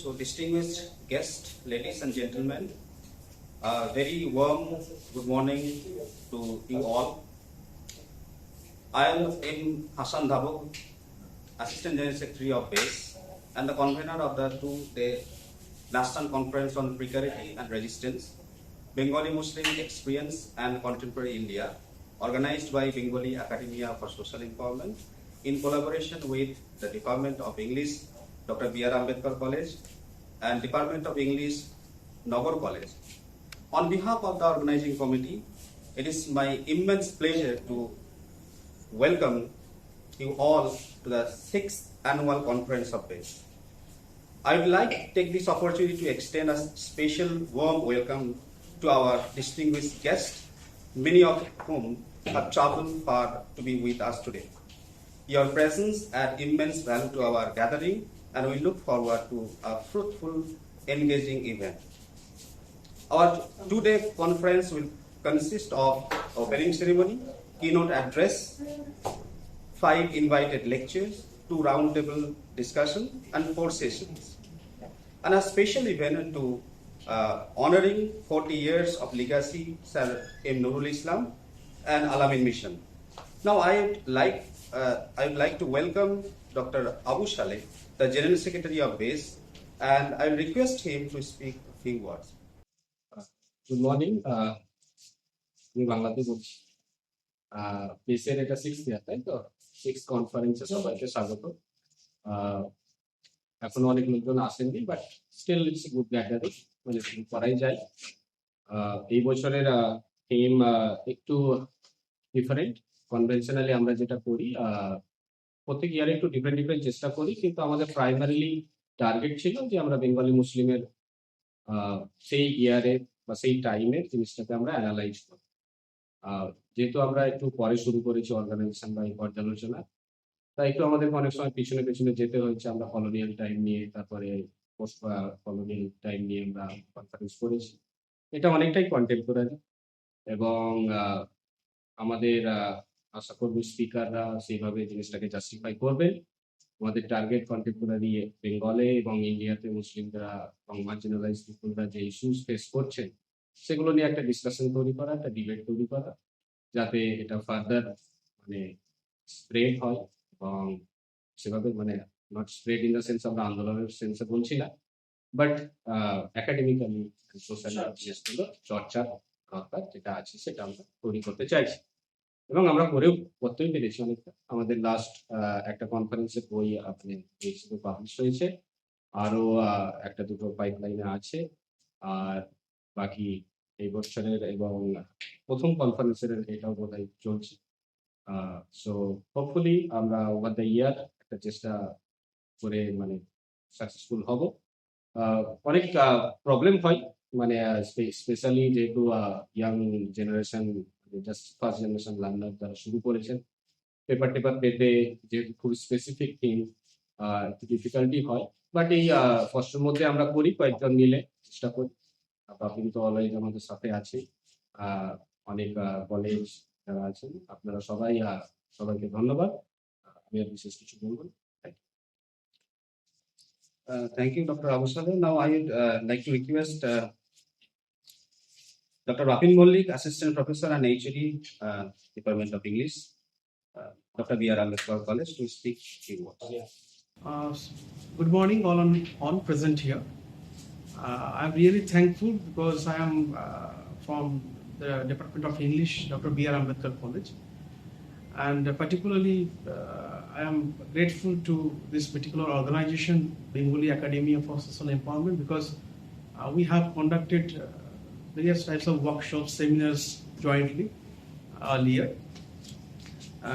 So, distinguished guests, ladies and gentlemen, a very warm good morning to you all. I am Hassan Dhabak, Assistant General Secretary of BASE and the convener of the two-day National Conference on Precarity and Resistance, Bengali Muslim Experience and Contemporary India, organized by Bengali Academia for Social Empowerment in collaboration with the Department of English, Dr. B.R. Ambedkar College, and Department of English, Nagar College. On behalf of the organizing committee, it is my immense pleasure to welcome you all to the 6th annual conference of BASE. I would like to take this opportunity to extend a special warm welcome to our distinguished guests, many of whom have traveled far to be with us today. Your presence adds immense value to our gathering, and we look forward to a fruitful, engaging event. Our two-day conference will consist of opening ceremony, keynote address, 5 invited lectures, 2 roundtable discussions, and 4 sessions, and a special event to honoring 40 years of legacy, Sir M. Nurul Islam and Alamin Mission. Now, I would like to welcome Dr. Abu Saleh, the General Secretary of BASE, and I request him to speak a few words. Good morning. আমি বাংলাতে বলছি। বেসের এটা 6th ইয়ার, তাই তো? 6th কনফারেন্সে সবাইকে স্বাগত। এখনো অনেক লোকজন আসেননি, but still it's good gathering, মানে শুরু করাই যায়। এই বছরের থিম একটু ডিফারেন্ট। কনভেনশনালি আমরা যেটা করি, প্রত্যেক ইয়ারে একটু ডিফারেন্ট চেষ্টা করি, কিন্তু আমাদের প্রাইমারিলি টার্গেট ছিল যে আমরা বেঙ্গলি মুসলিমের সেই ইয়ারে বা সেই টাইমে জিনিসটাকে আমরা অ্যানালাইজ করি। যেহেতু আমরা একটু পরে শুরু করেছি অর্গানাইজেশন বা এই পর্যালোচনা, তাই একটু আমাদেরকে অনেক সময় পিছনে যেতে হয়েছে। আমরা কলোনিয়াল টাইম নিয়ে, তারপরে পোস্ট কলোনিয়াল টাইম নিয়ে আমরা কনফারেন্স করেছি। এটা অনেকটাই কন্টেম্পোরারি, এবং আমাদের আশা করব স্পিকাররা সেইভাবে জিনিসটাকে জাস্টিফাই করবেন। আমাদের টার্গেট কন্টেম্পোরারি বেঙ্গলে এবং ইন্ডিয়াতে মুসলিমরা এবং মার্জিনালাইজ পিপলরা যে ইস্যুস ফেস করছেন, সেগুলো নিয়ে একটা ডিসকাশন তৈরি করা, একটা ডিবেট তৈরি করা, যাতে এটা ফার্দার মানে স্প্রেড হয়, এবং সেভাবে মানে not spread in the sense আমরা আন্দোলনের সেন্সে বলছি না, বাট একাডেমিক্যালি সোশ্যাল জিনিসগুলো চর্চার দরকার যেটা আছে সেটা আমরা তৈরি করতে চাইছি, এবং আমরা করতেই পেরেছি অনেকটা। আমাদের লাস্ট একটা কনফারেন্সের বই আপনি পাবলিশ হয়েছে, আরো একটা দুটো পাইপলাইনে আছে, আর বাকি এই বছরের এবং প্রথম কনফারেন্সের এটাও বোধহয় চলছে। সো হোপফুলি আমরা ওভার দ্য ইয়ার একটা চেষ্টা করে মানে সাকসেসফুল হব। অনেক প্রবলেম হয়, মানে স্পেশালি যেহেতু young generation, just first generation learner যারা শুরু করেছেন, পেপার পেতে যেহেতু খুব স্পেসিফিক থিম, একটু ডিফিকাল্টি হয়, বাট এই কষ্টের মধ্যে আমরা করি, কয়েকজন মিলে চেষ্টা করি। আপনি তো অলওয়েজ আমাদের সাথে আছে, অনেক কলেজ যারা আছেন, আপনারা সবাইকে ধন্যবাদ। আমি আর বিশেষ কিছু বলবো না। Thank you, Dr. Abu Saleh. Now, I would like to request Dr. Rabindra, Assistant Professor and HOD, Department of English, Dr. B.R. Ambedkar College, to speak a few words. Good morning, all present here. I'm really thankful because I am from the Department of English, Dr. B.R. Ambedkar College, and particularly I am grateful to this particular organization, Bengali Academia for Social Empowerment, because we have conducted various types of workshops, seminars jointly earlier.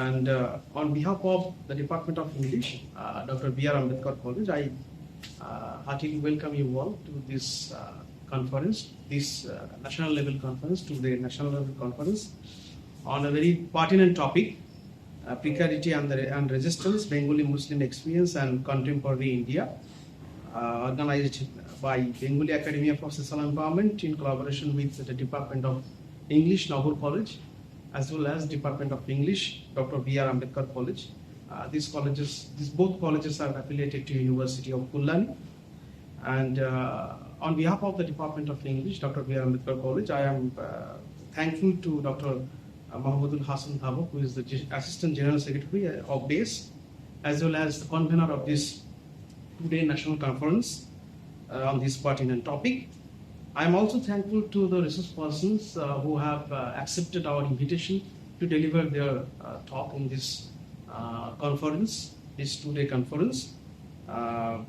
And on behalf of the Department of English, Dr. B.R. Ambedkar College, I heartily welcome you all to this conference, this national level conference, to the national level conference on a very pertinent topic, Precarity and Resistance, Bengali Muslim Experience and Contemporary India, organized by Bengali Academia for Social Empowerment in collaboration with the Department of English, Nagar College, as well as Department of English, Dr. B.R. Ambedkar College. These both colleges are affiliated to University of Kulani, And on behalf of the Department of English, Dr. B.R. Ambedkar College, I am thankful to Dr. Mahmoudul Hassan Dhabak, who is the Assistant General Secretary of BASE, as well as the convener of this two-day national conference on this pertinent topic. I am also thankful to the resource persons who have accepted our invitation to deliver their talk in this conference, this two-day conference.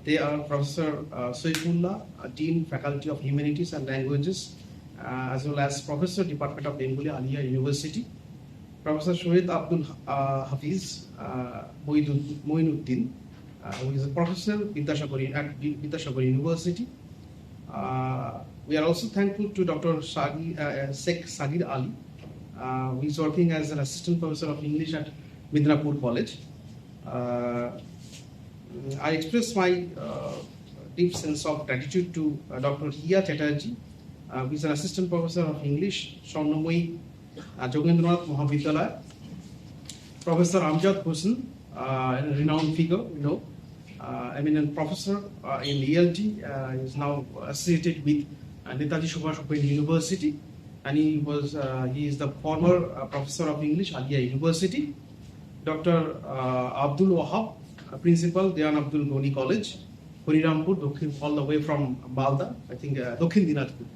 They are Professor Saifullah, Dean, Faculty of Humanities and Languages, as well as Professor, Department of Bengali, Aliyah University. Professor Shoaib Abdul Hafiz Moinuddin, who is a professor at Vidyashagar University. We are also thankful to Dr. Sheikh Sagir Ali, who is working as an assistant professor of English at Midnapur College. I express my deep sense of gratitude to Dr. Hiya Chatterjee, who is an assistant professor of English, Swarnamoyi Jogendranath Mahavidyalaya. Professor Amjad Hossain, a renowned figure, eminent professor in ELT, is now associated with Netaji Subhash Bose University, and he is the former professor of English, Aliyah University. Dr. Abdul Wahab, principal, Dewan Abdul Ghani College, Horirampur, all the way from Malda, I think, Dokhin Dinajpur.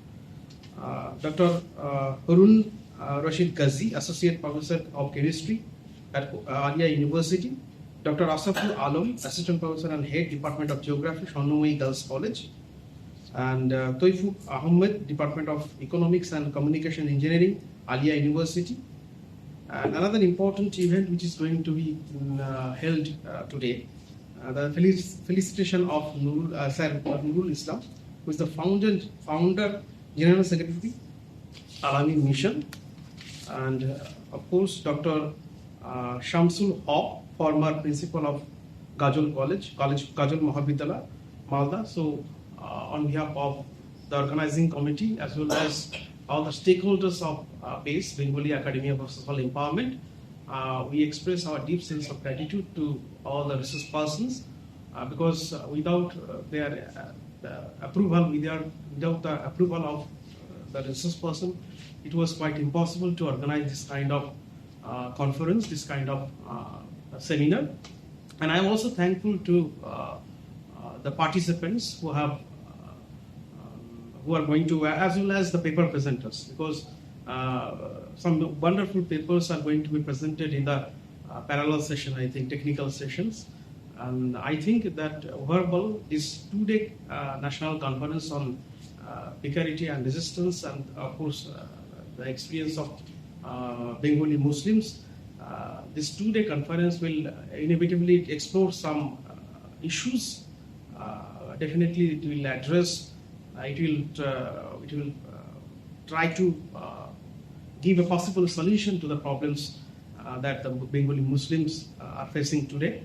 Dr. Harun Rashid Ghazi, associate professor of chemistry at Aliyah University. Dr. Asaful Alam, assistant professor and head Department of Geography, Swarnamoyi Girls College. And Toifuk Ahmed, Department of Economics and Communication Engineering, Aliyah University. And another important event which is going to be held today, the felicitation of Nurul Islam, who is the founder General Secretary, Alami Mission, and of course Dr. Shamsul Haq, former principal of Gajol College, Gajol Mahavidyalaya, Malda. So on behalf of the organizing committee as well as all the stakeholders of BASE, Bengali Academy for Social Empowerment, we express our deep sense of gratitude to all the resource persons because without their approval, without the approval of the resource person, it was quite impossible to organize this kind of conference, this kind of seminar. And I'm also thankful to the participants who are going to, as well as the paper presenters, because some wonderful papers are going to be presented in the parallel session, I think, technical sessions. And I think that this two-day national conference on precarity and resistance, and of course the experience of Bengali Muslims, this two-day conference will inevitably explore some issues. Definitely it will address, it will try to give a possible solution to the problems that the Bengali Muslims are facing today.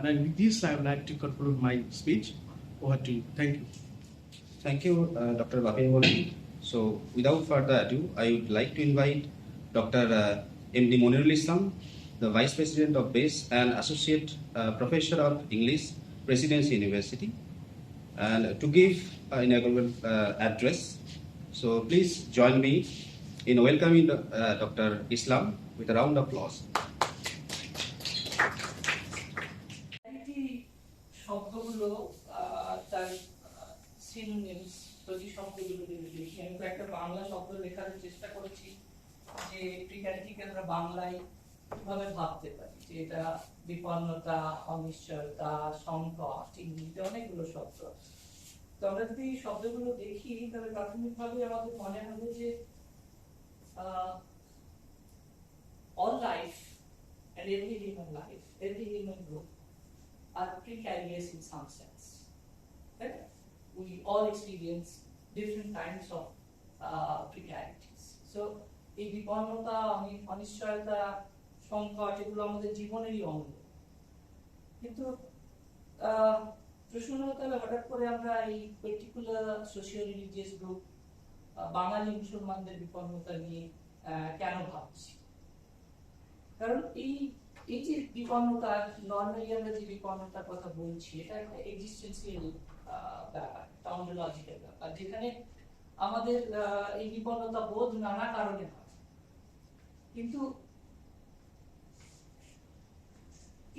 And with this, I would like to conclude my speech. Over to you. Thank you. Thank you, Dr. Rabindra. So, without further ado, I would like to invite Dr. M.D. Monirul, the Vice President of BASE and Associate Professor of English, Presidency University, and to give an inaugural address. So, please join me in welcoming Dr. Islam with a round of applause. শব্দগুলো তার synonyms প্রতিশব্দগুলো যদি দেখি, আমি কয়েকটা বাংলা শব্দ লেখার চেষ্টা করেছি যে প্রিক্যারিটিকে আমরা বাংলায় কিভাবে ভাবতে পারি, যে এটা বিপন্নতা, অনিশ্চয়তা, সংকট, ইংরেজিতে অনেকগুলো শব্দ। তো আমরা যদি এই শব্দগুলো দেখি তাহলে প্রাথমিকভাবে আমাদের মনে হবে যে all life and every human life, every human group are precarious in some sense. Right? We all experience different kinds of precarities. So, এই বিপন্নতা, অনিশ্চয়তা, সংকট এগুলো আমাদের জীবনেরই অঙ্গ। কিন্তু প্রশ্ন হতে হলে হঠাৎ করে আমরা এই পার্টিকুলার সোশিও রিলিজিয়াস গ্রুপ বাঙালি মুসলমানদের বিপন্নতা নিয়ে কেন ভাবছি? কারণ এই যে বিপন্নতা, নর্মালি আমরা যে বিপন্নতার কথা বলছি, এটা একটা এক্সিস্টেন্সিয়াল ব্যাপার। সাইকোলজিক্যাল ব্যাপার, যেখানে আমাদের এই বিপন্নতা বোধ নানা কারণে হয়। কিন্তু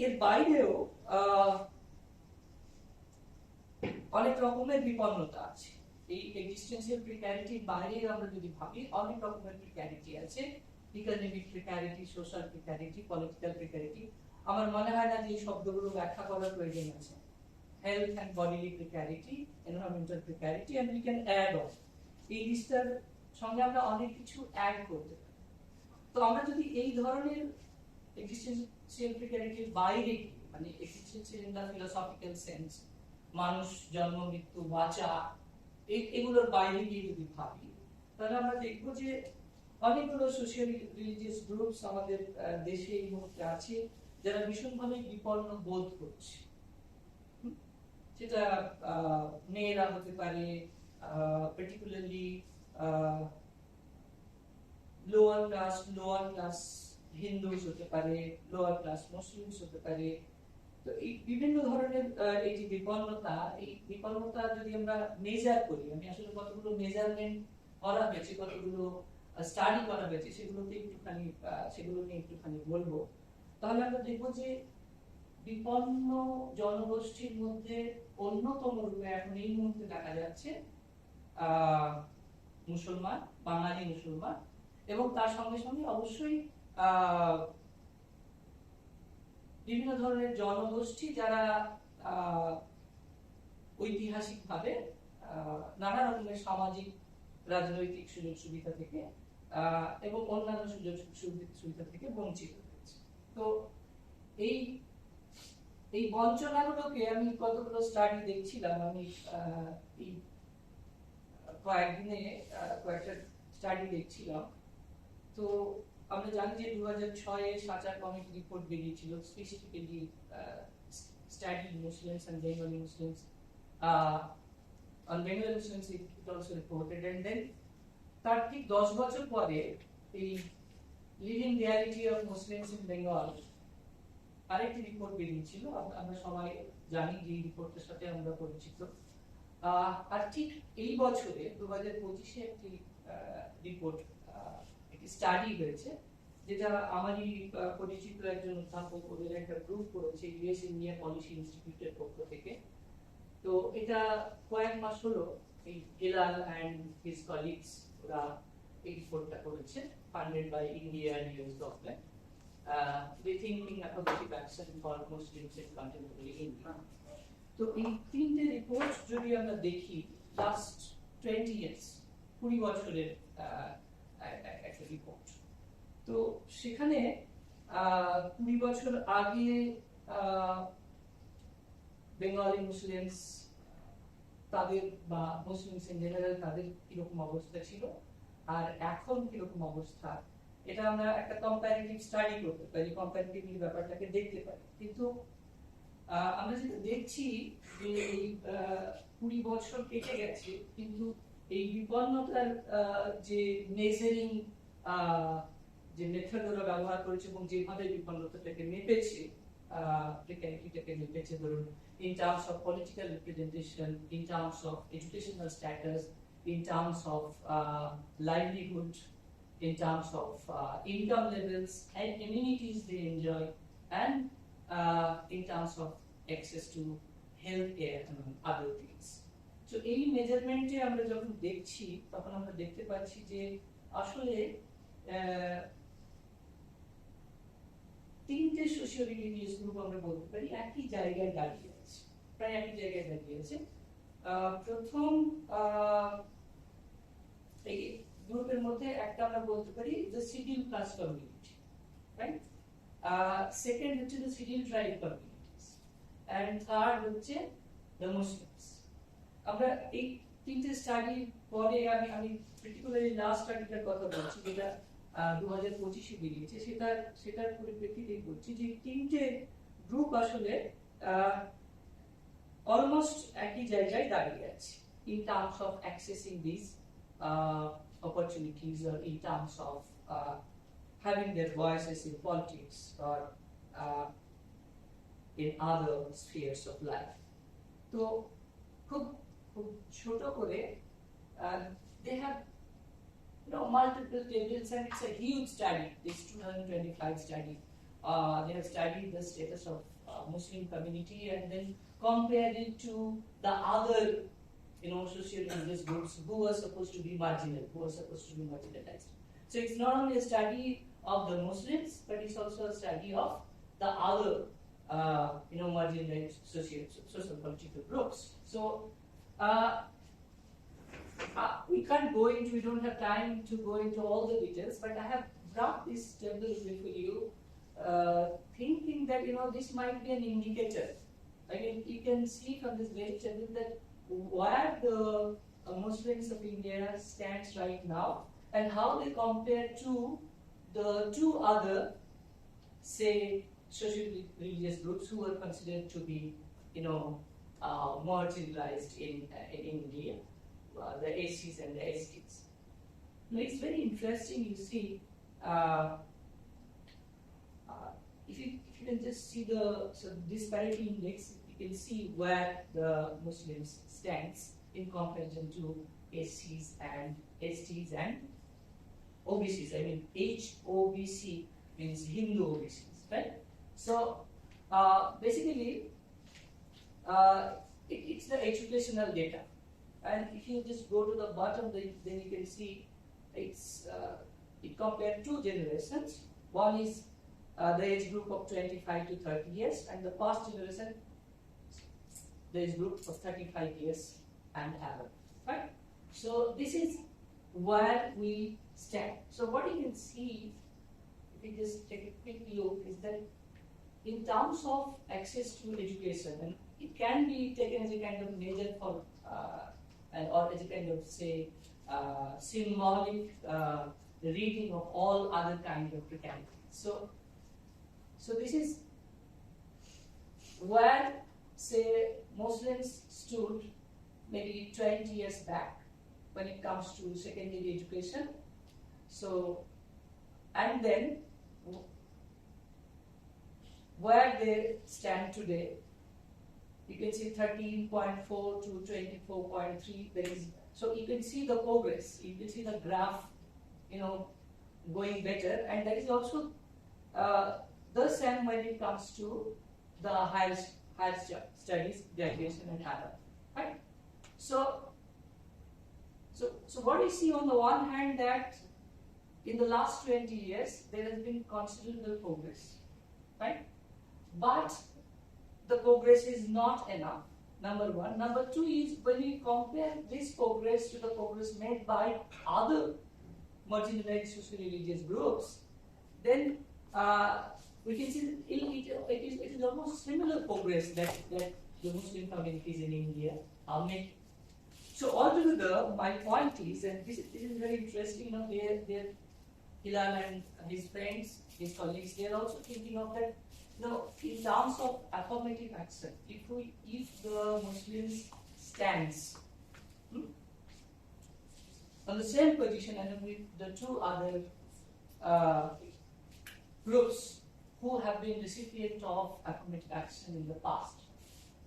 এর বাইরেও অনেক রকমের বিপন্নতা আছে। এই এক্সিস্টেন্সিয়াল প্রিক্যারিটির বাইরে আমরা যদি ভাবি, অনেক রকমের প্রিক্যারিটি আছে। Economic precarity, social precarity, political precarity. আমার মনে হয় না যে এই শব্দগুলো ব্যাখ্যা করার প্রয়োজন আছে। Health and bodily precarity, environmental precarity, and we can add on. এই লিস্টার সঙ্গে আমরা অনেক কিছু অ্যাড করতে পারি। তো আমরা যদি এই ধরনের এক্সিস্টেন্সিয়াল প্রিক্যারিটির বাইরে, মানে existential in the philosophical sense, মানুষ জন্ম মৃত্যু বাঁচা, এগুলোর বাইরে গিয়ে যদি ভাবি, তাহলে আমরা দেখবো যে অনেকগুলো সোশিয়াল রিলিজিয়াস গ্রুপস আমাদের দেশে এই মুহূর্তে আছে, যারা ভীষণভাবে বিপন্ন বোধ করছে। সেটা মেয়েরা হতে পারে, পার্টিকুলারলি লোয়ার ক্লাস হিন্দুস হতে পারে, লোয়ার ক্লাস মুসলিমস হতে পারে। তো এই বিভিন্ন ধরনের এই যে বিপন্নতা যদি আমরা মেজার করি, আমি আসলে কতগুলো মেজারমেন্ট করা হয়েছে, কতগুলো স্টাডি করা হয়েছে, সেগুলো নিয়ে একটুখানি বলবো। তাহলে আমরা দেখবো যে বিপন্ন জনগোষ্ঠীর মধ্যে অন্যতম রূপে এখন এই মুহূর্তে দেখা যাচ্ছে মুসলমান, বাঙালি মুসলমান, এবং তার সঙ্গে সঙ্গে অবশ্যই বিভিন্ন ধরনের জনগোষ্ঠী যারা ঐতিহাসিকভাবে নানা রকমের সামাজিক রাজনৈতিক সুযোগ সুবিধা থেকে এবং অন্যান্য সুযোগ সুবিধা থেকে বঞ্চিত হয়েছে। তো এই বঞ্চনাগুলোকে আমি কতগুলো স্টাডি দেখছিলাম, আমি এই কয়েকদিনে কয়েকটা স্টাডি দেখছিলাম। তো আমরা জানি যে 2006-এ সাচার কমিটি রিপোর্ট বেরিয়েছিল, specifically study Muslims and Bengali Muslims, on Bengal Muslims it also reported, and then তার ঠিক 10 বছর পরে এই living reality of Muslims in Bengal আরেকটি রিপোর্ট বেরিয়েছিল। আমরা সবাই জানি যে এই রিপোর্টের সাথে আমরা পরিচিত। আর ঠিক এই বছরে 2025-এ একটি রিপোর্ট, একটি স্টাডি হয়েছে, যেটা আমারই পরিচিত একজন অধ্যাপক, ওদের একটা গ্রুপ করেছে ইউএস ইন্ডিয়া পলিসি ইনস্টিটিউটের পক্ষ থেকে। তো এটা কয়েক মাস হলো এই হেলাল অ্যান্ড হিজ কলিগস ওরা এই রিপোর্টটা করেছে, funded by India and US government, rethinking apologetic action for Muslims in contemporary India. তো এই তিনটে রিপোর্ট যদি আমরা দেখি, লাস্ট 20 years, 20 বছরের একটা রিপোর্ট। তো সেখানে 20 বছর আগে বেঙ্গলি মুসলিমস তাদের বা মুসলিমস ইন জেনারেল তাদের কিরকম অবস্থা ছিল, আর এখন কিরকম অবস্থা, এটা আমরা একটা কম্পারেটিভ স্টাডি করতে পারি, কম্পারেটিভলি ব্যাপারটাকে দেখতে পারি। কিন্তু আমরা যেটা দেখছি যে এই 20 বছর কেটে গেছে, কিন্তু এই বিপন্নতার যে মেজারিং যে মেথড ওরা ব্যবহার করেছে এবং যেভাবে বিপন্নতাটাকে মেপেছে, প্রিক্যারিটিটাকে মেপেছে, ধরুন in terms of political representation, in terms of educational status, in terms of livelihood, in terms of income levels and amenities they enjoy, and in terms of access to health care and other things. So এই মেজারমেন্টে আমরা যখন দেখছি, তখন আমরা দেখতে পাচ্ছি যে আসলে তিনটে সোশিও রিলিজিয়াস গ্রুপ আমরা বলতে পারি একই জায়গায় দাঁড়িয়ে আছে, প্রায় একই জায়গায় দাঁড়িয়ে আছে। প্রথম এই গ্রুপের মধ্যে একটা আমরা বলতে পারি the schedule class community, right? Second হচ্ছে the schedule tribe communities, and third হচ্ছে দ্য মুসলিমস। আমরা এই তিনটে স্টাডি পরে আমি পার্টিকুলারলি লাস্ট স্টাডিটার কথা বলছি, যেটা 2025-এ বেরিয়েছে, সেটার পরিপ্রেক্ষিতে বলছি যে তিনটে গ্রুপ আসলে অলমোস্ট একই জায়গায় দাঁড়িয়ে আছে in terms of accessing these opportunities, or in terms of having their voices in politics or in other spheres of life. তো খুব খুব ছোট করে they have multiple tables, and it's a huge study, this 2025 study. They have studied the status of Muslim community and then compared it to the other social religious groups who are supposed to be marginal, who are supposed to be marginalized. So it's not only a study of the Muslims, but it's also a study of the other marginalized social political groups. So we can't go into, we don't have time to go into all the details, but I have brought this table before you, thinking that this might be an indicator. I mean, you can see from this very table that where the Muslims of India stands right now and how they compare to the two other, say, social religious groups who are considered to be, marginalized in India. The ACs and the STs. Now it's very interesting, you see, if you can just see the disparity index, you can see where the Muslims stands in comparison to ACs and STs and OBCs. I mean, HOBC means Hindu OBCs, right? So basically, it's the educational data. And if you just go to the bottom, then you can see it compared two generations. One is the age group of 25 to 30 years, and the past generation, the age group of 35 years and above. Right? So this is where we stand. So what you can see, if you just take a quick look, is that in terms of access to education, and it can be taken as a kind of measure for or as a kind of, say, symbolic reading of all other kind of precarity. So this is where, say, Muslims stood maybe 20 years back when it comes to secondary education. So, and then where they stand today, you can see 13.4 to 24.3. There is, so you can see the progress. You can see the graph, going better, and that is also the same when it comes to the higher studies, graduation and higher. Right? So what you see on the one hand, that in the last 20 years there has been considerable progress, right? But the progress is not enough, number one. Number two is, when you compare this progress to the progress made by other marginalized social religious groups, then we can see it is almost similar progress that the Muslim communities in India are making. So altogether, my point is, and this is very interesting, Hilal and his friends, his colleagues, they are also thinking of that. In terms of affirmative action, if the Muslims stands on the same position and with the two other groups who have been recipient of affirmative action in the past,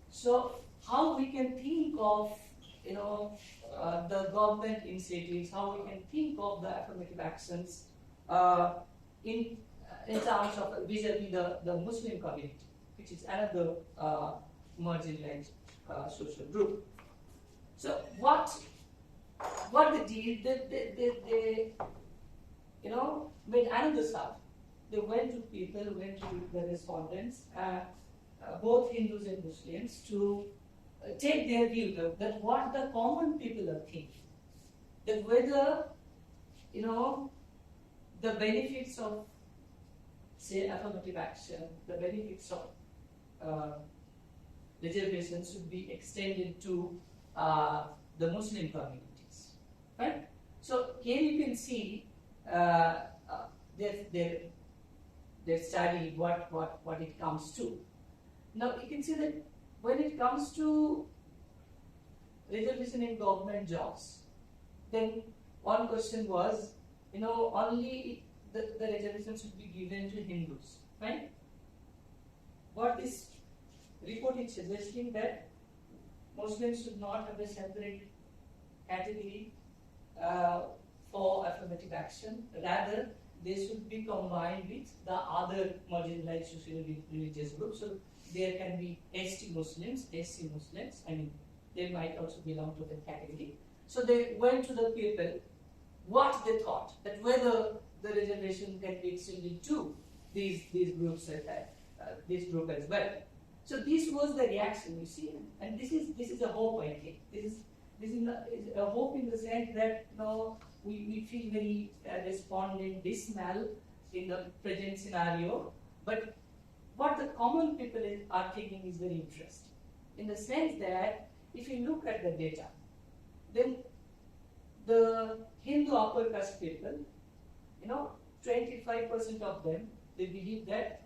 so how we can think of the government initiatives, how we can think of the affirmative actions in terms of vis-a-vis the Muslim community, which is another marginalized social group. So what they did, they made another stuff. They went to the respondents, both Hindus and Muslims, to take their view that what the common people are thinking, that whether the benefits of, say, affirmative action, the benefits of reservations should be extended to the Muslim communities, right? So here you can see their study, what it comes to. Now you can see that when it comes to reservation in government jobs, then one question was, only the reservation should be given to Hindus, right? What this report is suggesting, that Muslims should not have a separate category for affirmative action. Rather, they should be combined with the other marginalized social religious groups. So there can be ST Muslims, SC Muslims. I mean, they might also belong to that category. So they went to the people what they thought, that whether the reservation can be extended to these groups, this group as well. So this was the reaction, you see, and this is a hope, I think. This is a hope in the sense that we feel very despondent, dismal in the present scenario, but what the common people are thinking is very interesting, in the sense that if you look at the data, then the Hindu upper caste people, 25% of them, they believe that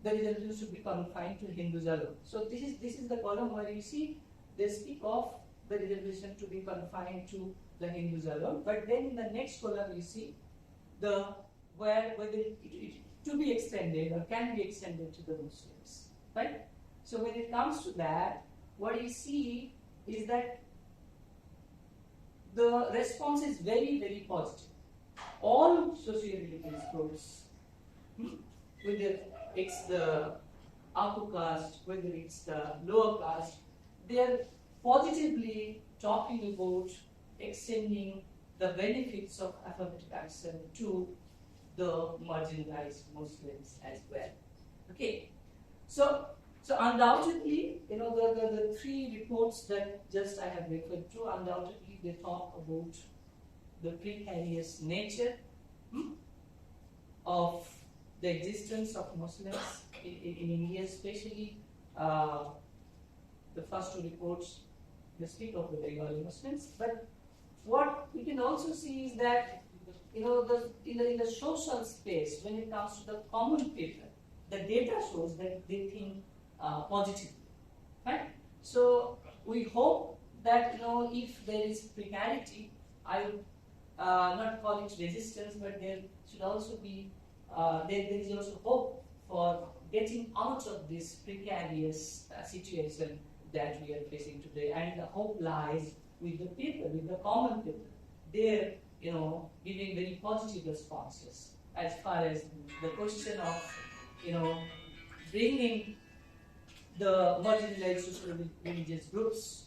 the reservation should be confined to Hindus alone. So this is the column where you see they speak of the reservation to be confined to the Hindus alone. But then in the next column you see whether it to be extended or can be extended to the Muslims, right? So when it comes to that, what you see is that the response is very, very positive. All socio-religious groups, whether it's the upper caste, whether it's the lower caste, they are positively talking about extending the benefits of affirmative action to the marginalized Muslims as well. Okay, so undoubtedly, the three reports that just I have referred to, undoubtedly they talk about the precarious nature of the existence of Muslims in India, especially the first two reports they speak of the Bengali Muslims. But what we can also see is that in the social space, when it comes to the common people, the data shows that they think positively, right? So we hope that if there is precarity, I would not call it resistance, but there should also be there is also hope for getting out of this precarious situation that we are facing today, and the hope lies with the people, with the common people. They're giving very positive responses as far as the question of bringing the marginalized social religious groups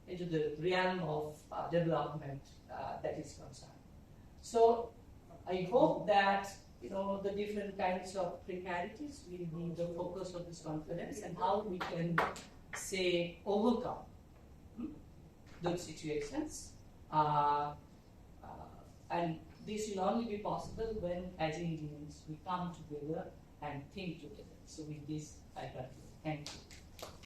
into the realm of development that is concerned. So I hope that the different kinds of precarities will be the focus of this conference, and how we can overcome those situations. And this will only be possible when, as Indians, we come together and think together. So with this, I conclude. Thank you.